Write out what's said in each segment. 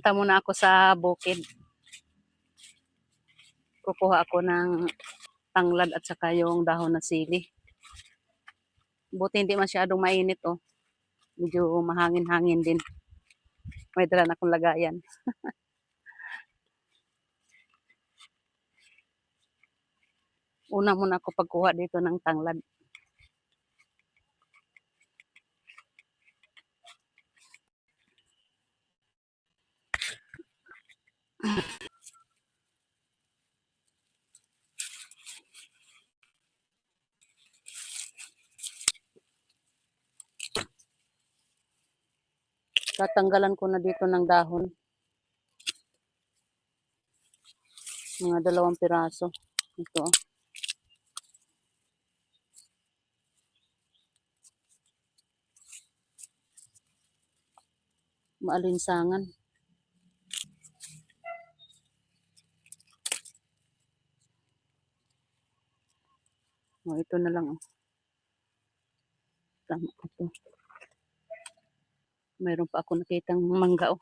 Punta muna ako sa bukid. Kukuha ako ng tanglad at saka yung dahon ng sili. Buti hindi masyadong mainit oh. Medyo mahangin-hangin din. May dala na akong lagayan. Una muna ako pagkuha dito ng tanglad. Tatanggalan ko na dito ng dahon. Mga 2 piraso. Ito. Maalinsangan. Oh, ito na lang. Oh. Tama ito. Mayroon pa ako nakitang mangga. Oh.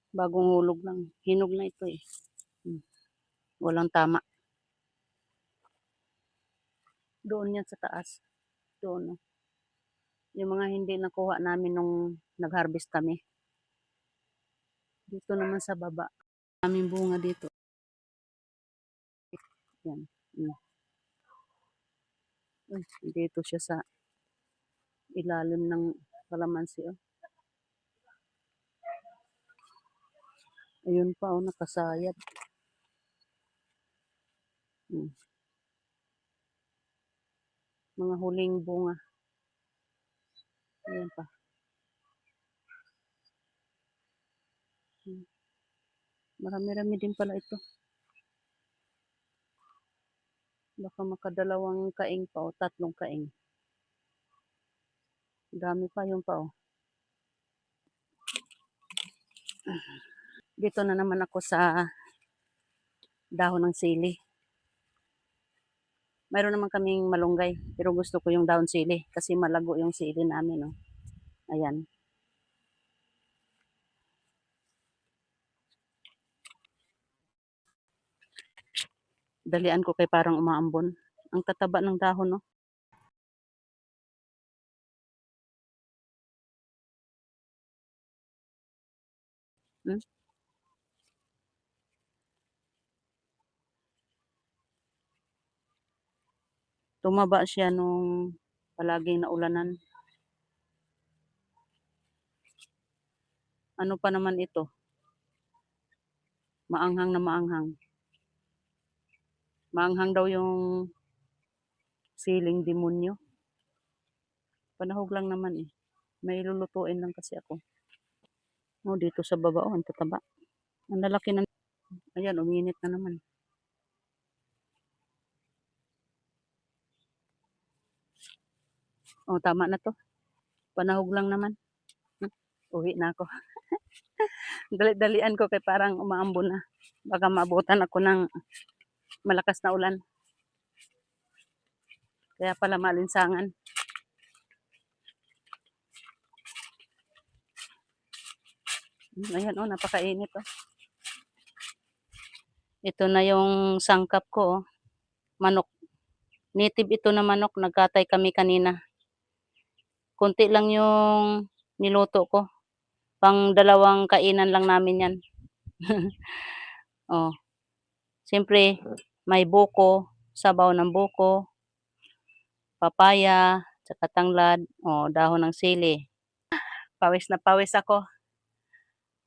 Bagong hulog lang. Hinog na ito eh. Walang tama. Doon yan sa taas. Doon. Oh. Yung mga hindi nakuha namin nung nag-harvest kami. Dito naman sa baba. Aming bunga dito. Yan. Dito siya sa ilalim ng kalamansi. Oh. Ayun pa, oh, nakasayad. Mga huling bunga. Ayan pa. Marami-rami din pala ito. Baka makadalawang kaing pa o 3 kaing. Dami pa yung pa oh. Dito na naman ako sa dahon ng sili. Mayroon naman kaming malunggay, pero gusto ko yung dahon sili kasi malago yung sili namin. Oh. Ayan. Dalian ko kay parang umaambon. Ang tataba ng dahon, no? Tumaba siya nung palaging naulanan. Ano pa naman ito? Maanghang na maanghang. Maanghang daw yung siling demonyo. Panahog lang naman eh. May lulutuin lang kasi ako. Oh, dito sa baba, oh, ang tataba. Ang lalaki na. Ayan, uminit na naman. Oh, tama na to. Panahog lang naman. Uwi na ako. Dali-dalian ko kay parang umaambon na. Baka maabutan ako ng malakas na ulan. Kaya pala malinsangan. Ayan, oh, napakainit, oh. Ito na yung sangkap ko, oh. Manok. Native ito na manok. Nagkatay kami kanina. Kunti lang yung niluto ko. Pang 2 kainan lang namin yan. Oh. Siyempre, may buko, sabaw ng buko, papaya, tsaka tanglad, oh, dahon ng sili. Pawis na pawis ako.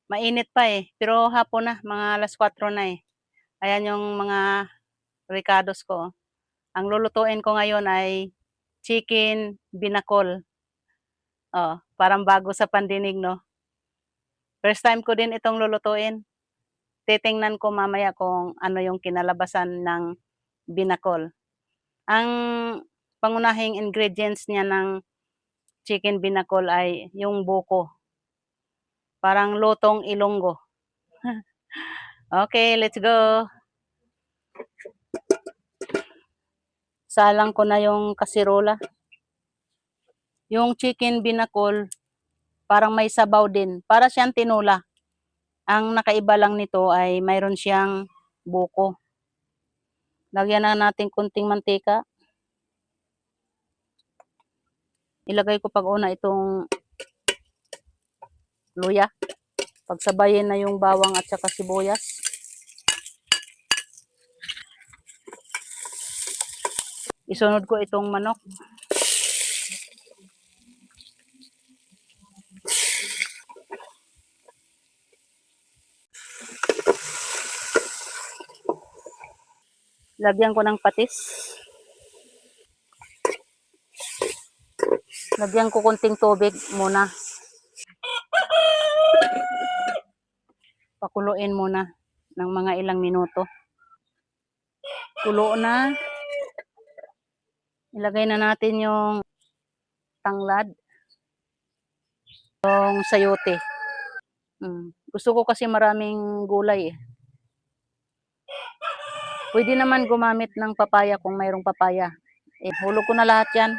Mainit pa eh, pero hapon na, mga 4:00 na eh. Ayan yung mga ricados ko. Ang lulutuin ko ngayon ay chicken binakol. Oh, parang bago sa pandinig, no? First time ko din itong lulutuin. Titingnan ko mamaya kung ano yung kinalabasan ng binakol. Ang pangunahing ingredients niya ng chicken binakol ay yung buko. Parang lutong Ilonggo. Okay, let's go. Salang ko na yung kasirola. Yung chicken binakol, Parang may sabaw din. Para siyang tinola. Ang nakaiba lang nito ay mayroon siyang buko. Lagyan na natin kunting mantika. Ilagay ko pag-una itong luya. Pagsabayin na yung bawang at saka sibuyas. Isunod ko itong manok. Lagyan ko ng patis. Lagyan ko kunting tubig muna. Pakuluin muna ng mga ilang minuto. Kulo na. Ilagay na natin yung tanglad. Yung sayote. Gusto ko kasi maraming gulay eh. Pwede naman gumamit ng papaya kung mayroong papaya. Hulog ko na lahat yan.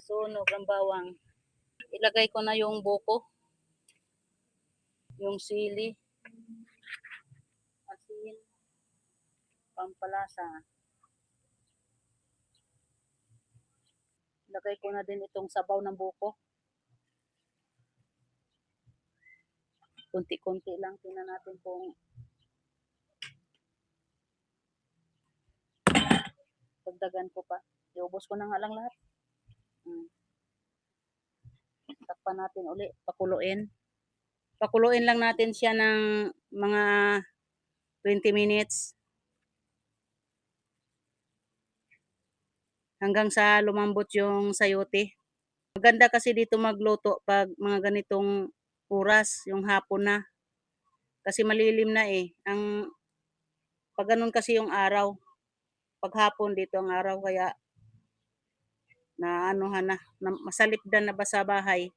Sunog ang bawang. Ilagay ko na yung buko. Yung sili. Asin. Pampalasa. Ilagay ko na din itong sabaw ng buko. Kunti-kunti lang. Tingnan natin kung dagdagan ko pa. Iubos ko na nga lang lahat. Takpan natin uli. Pakuluin. Pakuluin lang natin siya ng mga 20 minutes. Hanggang sa lumambot yung sayote. Maganda kasi dito magluto pag mga ganitong oras, yung hapon na. Kasi malilim na eh. Pag ganun kasi yung araw. Pag hapon dito ang araw, kaya na anuhan na, masalipdan na ba sa bahay.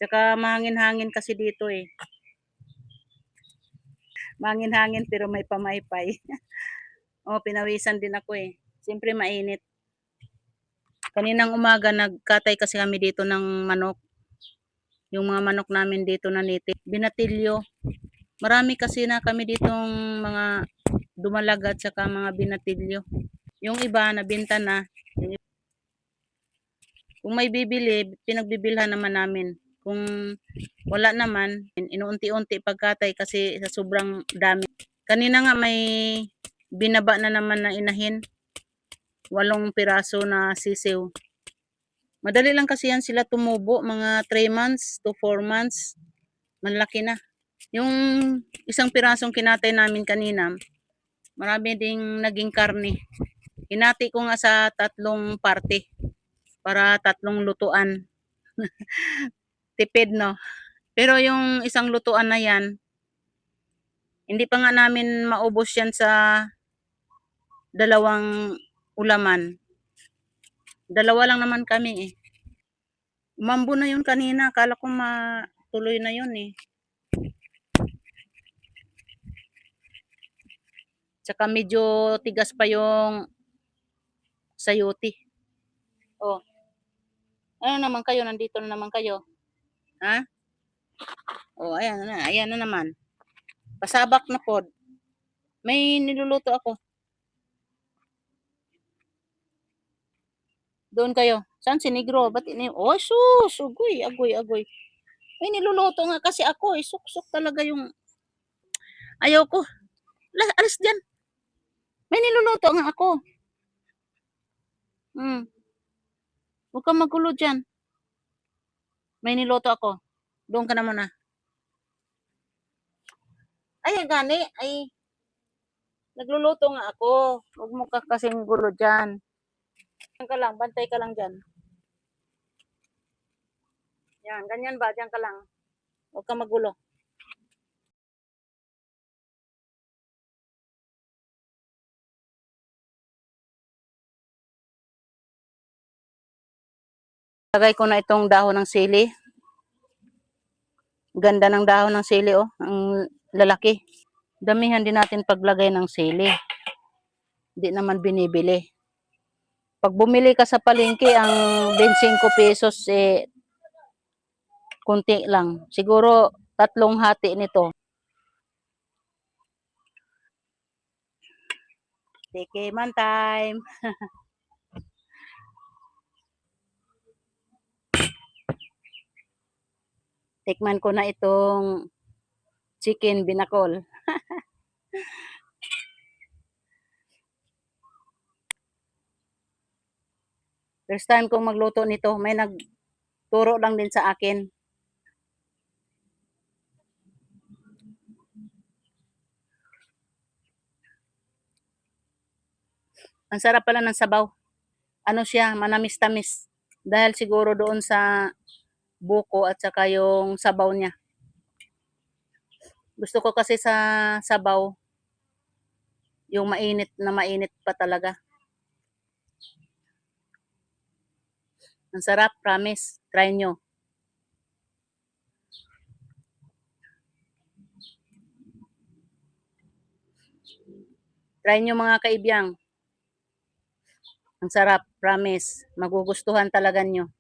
Tsaka mahangin-hangin kasi dito eh. Mahangin-hangin pero may pamaypay. Pinawisan din ako eh. Siyempre mainit. Kaninang umaga nagkatay kasi kami dito ng manok. Yung mga manok namin dito na native. Binatilyo. Marami kasi na kami ditong mga dumalaga at saka mga binatilyo. Yung iba nabenta na. Kung may bibili, pinagbibilhan naman namin. Kung wala naman, inuunti-unti pagkatay kasi sa sobrang dami. Kanina nga may binaba na naman na inahin. 8 piraso na sisiw. Madali lang kasi yan sila tumubo, mga 3 months to 4 months. Malaki na. Yung isang pirasong kinatay namin kanina, marami ding naging karne. Hinati ko nga sa 3 parte para 3 lutuan. Tipid no. Pero yung isang lutuan na yan, hindi pa nga namin maubos yan sa 2 ulaman. 2 lang naman kami eh. Umambo na yun kanina. Akala ko matuloy na yun eh. Tsaka medyo tigas pa yung sayote. Ano naman kayo? Nandito na naman kayo. Ha? Ayan na. Ayan na naman. Pasabak na pod. May niluluto ako. Doon kayo. Saan si Negro? Ba't sus! Agoy. May niluluto nga kasi ako. Suksok talaga yung... Ayaw ko. Alis dyan. May niluluto nga ako. Huwag kang magulo dyan. May niluto ako. Doon ka na muna. Ay, gani. Ay, nagluluto nga ako. Huwag mo ka kasing gulo dyan. Bantay ka lang dyan. Yan, ganyan ba? Dyan ka lang. Huwag ka magulo. Lagay ko na itong dahon ng sili. Ganda ng dahon ng sili oh. Ang lalaki. Damihan din natin paglagay ng sili. Hindi naman binibili. Pag bumili ka sa palengke, ang 25 pesos eh, kunti lang. Siguro 3 hati nito. Tikiman time. Tikman ko na itong chicken binakol. First time kong magluto nito. May nagturo lang din sa akin. Ang sarap pala ng sabaw. Ano siya, manamis-tamis. Dahil siguro doon sa buko at saka yung sabaw niya. Gusto ko kasi sa sabaw, yung mainit na mainit pa talaga. Ang sarap, promise. Try nyo. Try nyo mga kaibiyang. Ang sarap, promise. Magugustuhan talaga nyo.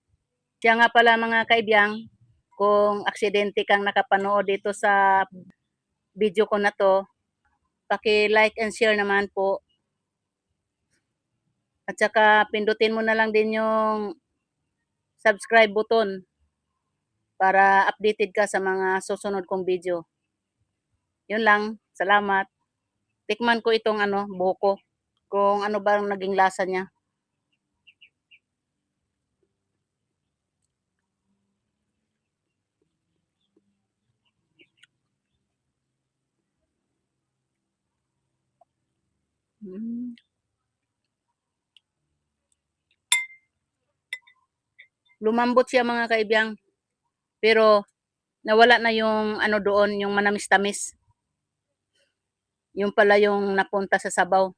Siya nga pala mga kaibiyang, kung aksidente kang nakapanood dito sa video ko na to, paki-like and share naman po. At saka pindutin mo na lang din yung subscribe button para updated ka sa mga susunod kong video. Yun lang, salamat. Tikman ko itong buko, kung ano ba ang naging lasa niya. Lumambot siya mga kaibiyang, pero nawala na yung doon, yung manamis-tamis. Yung pala yung napunta sa sabaw.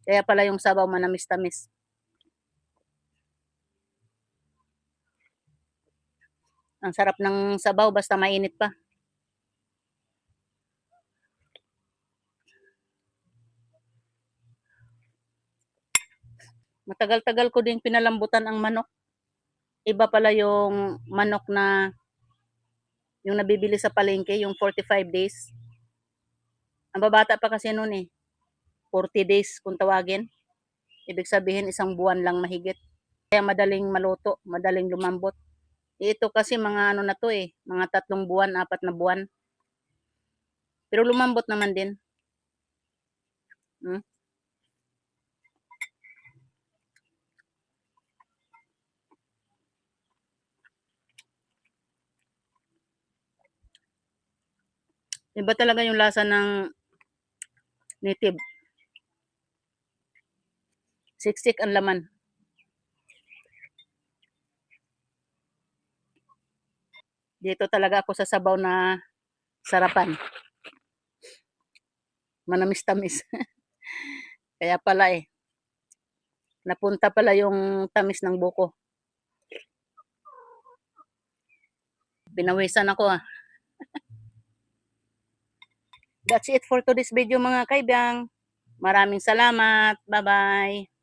Kaya pala yung sabaw manamis-tamis. Ang sarap ng sabaw basta mainit pa. Matagal-tagal ko din pinalambutan ang manok. Iba pala yung manok na yung nabibili sa palengke, yung 45 days. Ang babata pa kasi noon eh. 40 days kung tawagin. Ibig sabihin isang buwan lang mahigit. Kaya madaling maluto, madaling lumambot. Ito kasi mga na to eh, mga 3 buwan, 4 na buwan. Pero lumambot naman din. Hmm? Iba talaga yung lasa ng native. Siksik ang laman. Dito talaga ako sa sabaw na sarapan. Manamis-tamis. Kaya pala eh. Napunta pala yung tamis ng buko. Pinawisan ako ah. That's it for today's video mga kaibang. Maraming salamat. Bye-bye.